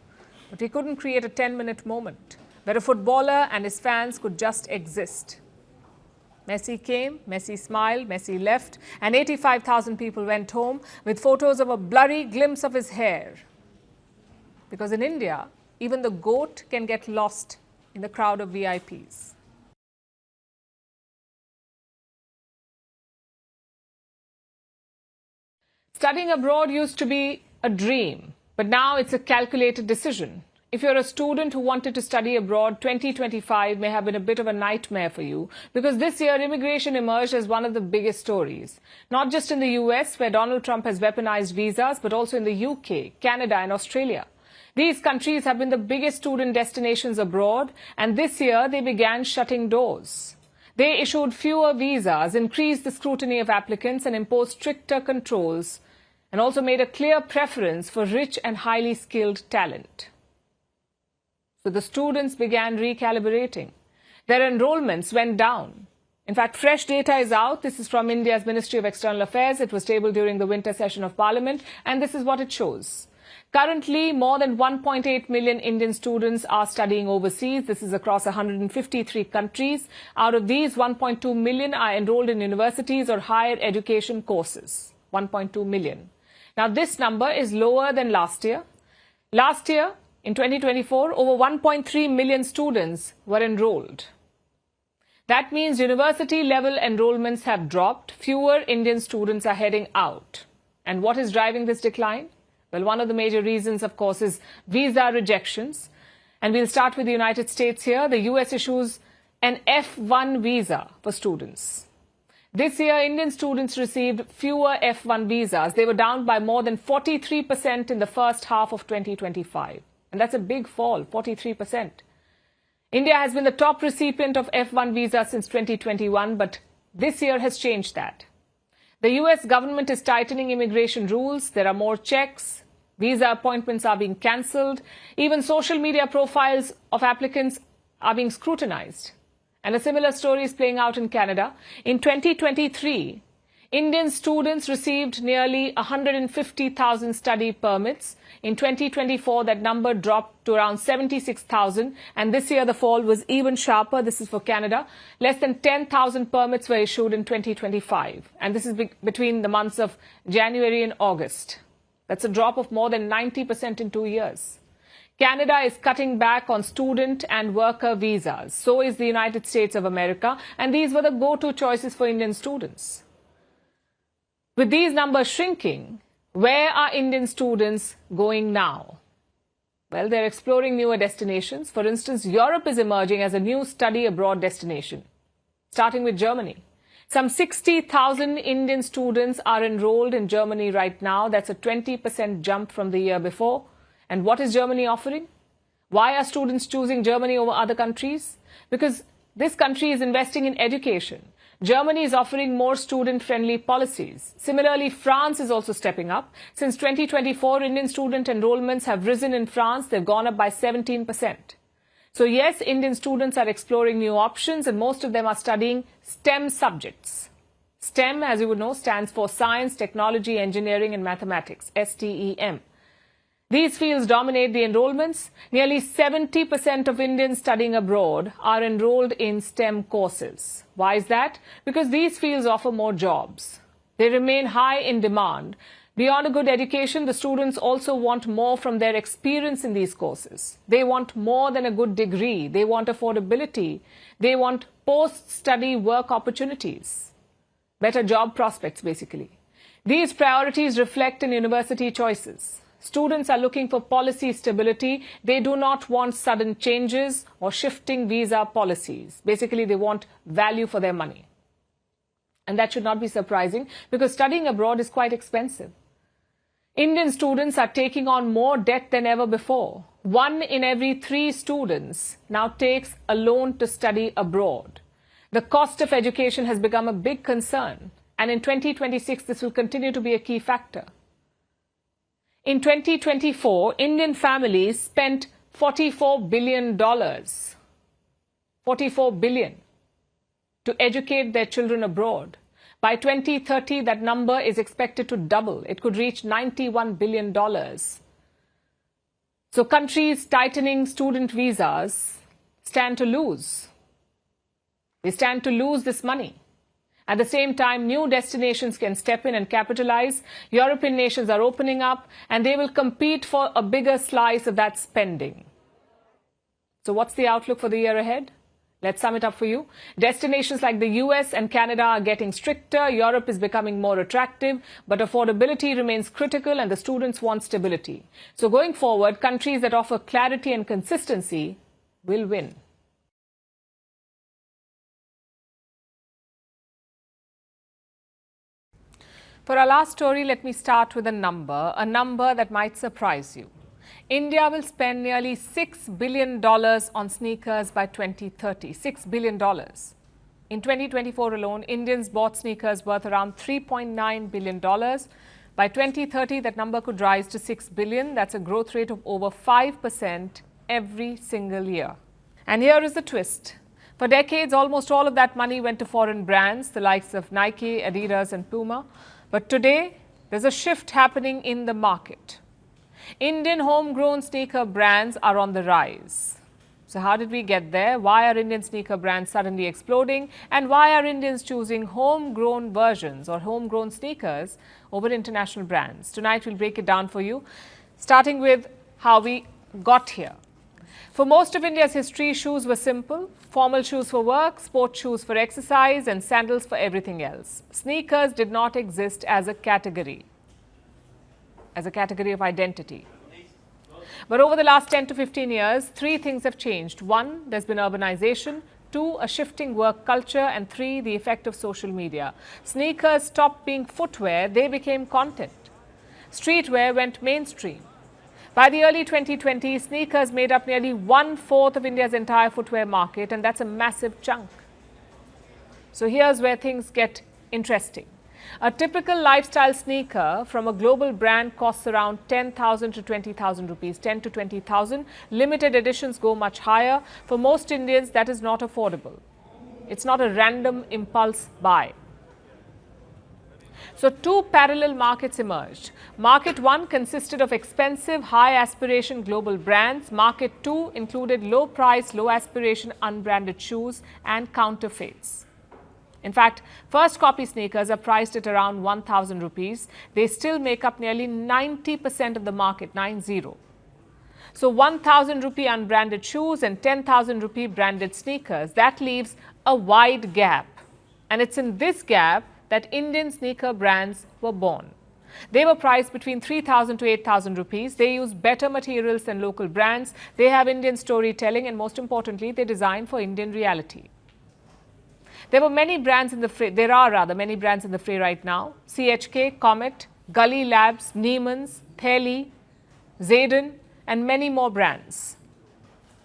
but we couldn't create a 10-minute moment where a footballer and his fans could just exist. Messi came, Messi smiled, Messi left, and 85,000 people went home with photos of a blurry glimpse of his hair. Because in India, even the GOAT can get lost in the crowd of VIPs. Studying abroad used to be a dream, but now it's a calculated decision. If you're a student who wanted to study abroad, 2025 may have been a bit of a nightmare for you, because this year immigration emerged as one of the biggest stories. Not just in the US, where Donald Trump has weaponized visas, but also in the UK, Canada and Australia. These countries have been the biggest student destinations abroad, and this year they began shutting doors. They issued fewer visas, increased the scrutiny of applicants and imposed stricter controls, and also made a clear preference for rich and highly skilled talent. So the students began recalibrating. Their enrollments went down. In fact, fresh data is out. This is from India's Ministry of External Affairs. It was tabled during the winter session of Parliament, and this is what it shows. Currently, more than 1.8 million Indian students are studying overseas. This is across 153 countries. Out of these, 1.2 million are enrolled in universities or higher education courses. 1.2 million. Now, this number is lower than last year. Last year, in 2024, over 1.3 million students were enrolled. That means university-level enrollments have dropped. Fewer Indian students are heading out. And what is driving this decline? Well, one of the major reasons, of course, is visa rejections. And we'll start with the United States here. The US issues an F1 visa for students. This year, Indian students received fewer F1 visas. They were down by more than 43% in the first half of 2025. And that's a big fall, 43%. India has been the top recipient of F1 visas since 2021, but this year has changed that. The US government is tightening immigration rules. There are more checks. Visa appointments are being cancelled. Even social media profiles of applicants are being scrutinized. And a similar story is playing out in Canada. In 2023, Indian students received nearly 150,000 study permits. In 2024, that number dropped to around 76,000. And this year, the fall was even sharper. This is for Canada. Less than 10,000 permits were issued in 2025. And this is between the months of January and August. That's a drop of more than 90% in 2 years. Canada is cutting back on student and worker visas. So is the United States of America. And these were the go-to choices for Indian students. With these numbers shrinking, where are Indian students going now? Well, they're exploring newer destinations. For instance, Europe is emerging as a new study abroad destination, starting with Germany. Some 60,000 Indian students are enrolled in Germany right now. That's a 20% jump from the year before. And what is Germany offering? Why are students choosing Germany over other countries? Because this country is investing in education. Germany is offering more student-friendly policies. Similarly, France is also stepping up. Since 2024, Indian student enrollments have risen in France. They've gone up by 17%. So yes, Indian students are exploring new options, and most of them are studying STEM subjects. STEM, as you would know, stands for Science, Technology, Engineering and Mathematics, STEM. These fields dominate the enrollments. Nearly 70% of Indians studying abroad are enrolled in STEM courses. Why is that? Because these fields offer more jobs. They remain high in demand. Beyond a good education, the students also want more from their experience in these courses. They want more than a good degree. They want affordability. They want post-study work opportunities. Better job prospects, basically. These priorities reflect in university choices. Students are looking for policy stability. They do not want sudden changes or shifting visa policies. Basically, they want value for their money. And that should not be surprising because studying abroad is quite expensive. Indian students are taking on more debt than ever before. 1 in every 3 students now takes a loan to study abroad. The cost of education has become a big concern. And in 2026, this will continue to be a key factor. In 2024, Indian families spent $44 billion, $44 billion, to educate their children abroad. By 2030, that number is expected to double. It could reach $91 billion. So countries tightening student visas stand to lose. They stand to lose this money. At the same time, new destinations can step in and capitalize. European nations are opening up, and they will compete for a bigger slice of that spending. So what's the outlook for the year ahead? Let's sum it up for you. Destinations like the US and Canada are getting stricter. Europe is becoming more attractive, but affordability remains critical and the students want stability. So going forward, countries that offer clarity and consistency will win. For our last story, let me start with a number that might surprise you. India will spend nearly $6 billion on sneakers by 2030. $6 billion. In 2024 alone, Indians bought sneakers worth around $3.9 billion. By 2030, that number could rise to $6 billion. That's a growth rate of over 5% every single year. And here is the twist. For decades, almost all of that money went to foreign brands, the likes of Nike, Adidas and Puma. But today, there's a shift happening in the market. Indian homegrown sneaker brands are on the rise. So how did we get there? Why are Indian sneaker brands suddenly exploding? And why are Indians choosing homegrown versions or homegrown sneakers over international brands? Tonight, we'll break it down for you, starting with how we got here. For most of India's history, shoes were simple. Formal shoes for work, sports shoes for exercise, and sandals for everything else. Sneakers did not exist as a category of identity. But over the last 10 to 15 years, 3 things have changed. 1, there's been urbanization. 2, a shifting work culture. And 3, the effect of social media. Sneakers stopped being footwear, they became content. Streetwear went mainstream. By the early 2020s, sneakers made up nearly 1/4 of India's entire footwear market, and that's a massive chunk. So here's where things get interesting. A typical lifestyle sneaker from a global brand costs around 10,000 to 20,000 rupees, 10 to 20,000. Limited editions go much higher. For most Indians, that is not affordable. It's not a random impulse buy. So 2 parallel markets emerged. Market 1 consisted of expensive, high-aspiration global brands. Market 2 included low-price, low-aspiration, unbranded shoes and counterfeits. In fact, first copy sneakers are priced at around 1,000 rupees. They still make up nearly 90% of the market, 90. So 1,000 rupee unbranded shoes and 10,000 rupee branded sneakers. That leaves a wide gap. And it's in this gap that Indian sneaker brands were born. They were priced between 3,000 to 8,000 rupees. They use better materials than local brands. They have Indian storytelling, and most importantly, they design for Indian reality. There are many brands in the fray right now. CHK, Comet, Gully Labs, Neiman's, Theli, Zayden, and many more brands.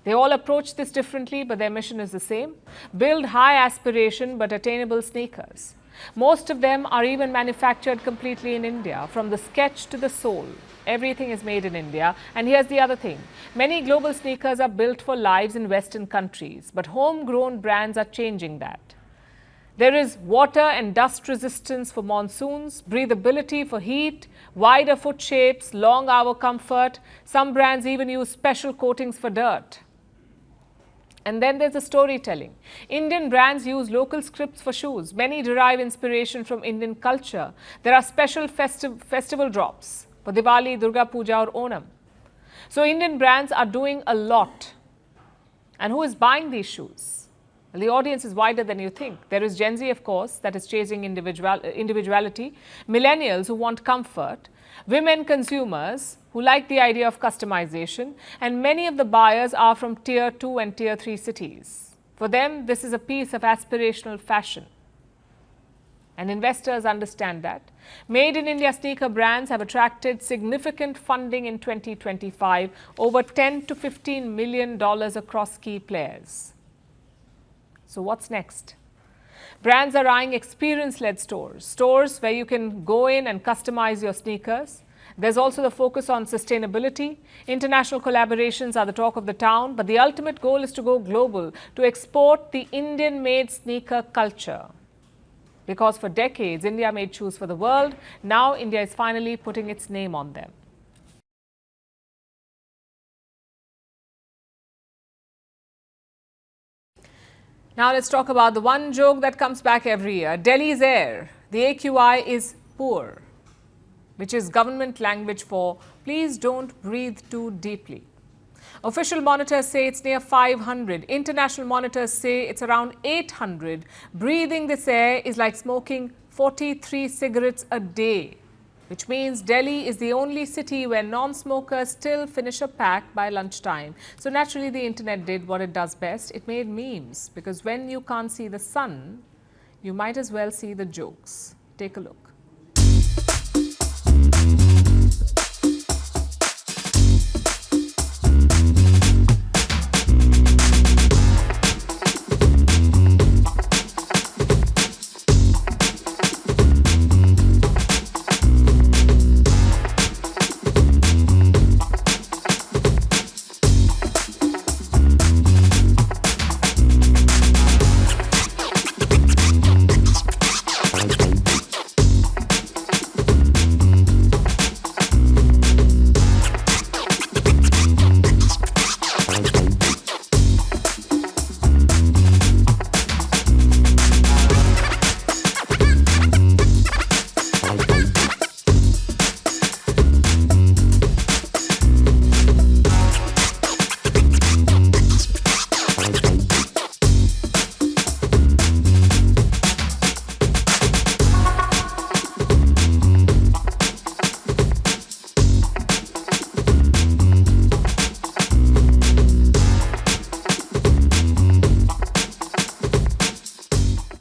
They all approach this differently, but their mission is the same: build high aspiration but attainable sneakers. Most of them are even manufactured completely in India, from the sketch to the sole. Everything is made in India. And here's the other thing: many global sneakers are built for lives in Western countries, but homegrown brands are changing that. There is water and dust resistance for monsoons, breathability for heat, wider foot shapes, long hour comfort. Some brands even use special coatings for dirt. And then there's the storytelling. Indian brands use local scripts for shoes. Many derive inspiration from Indian culture. There are special festival drops for Diwali, Durga Puja or Onam. So Indian brands are doing a lot. And who is buying these shoes? Well, the audience is wider than you think. There is Gen Z, of course, that is chasing individuality, millennials who want comfort, women consumers who like the idea of customization, and many of the buyers are from Tier 2 and Tier 3 cities. For them, this is a piece of aspirational fashion. And investors understand that. Made in India sneaker brands have attracted significant funding in 2025, over $10 to $15 million across key players. So what's next? Brands are eyeing experience-led stores where you can go in and customize your sneakers. There's also the focus on sustainability. International collaborations are the talk of the town, but the ultimate goal is to go global, to export the Indian-made sneaker culture. Because for decades, India made shoes for the world. Now India is finally putting its name on them. Now let's talk about the one joke that comes back every year. Delhi's air, the AQI is poor, which is government language for please don't breathe too deeply. Official monitors say it's near 500. International monitors say it's around 800. Breathing this air is like smoking 43 cigarettes a day, which means Delhi is the only city where non-smokers still finish a pack by lunchtime. So naturally, the internet did what it does best. It made memes, because when you can't see the sun, you might as well see the jokes. Take a look.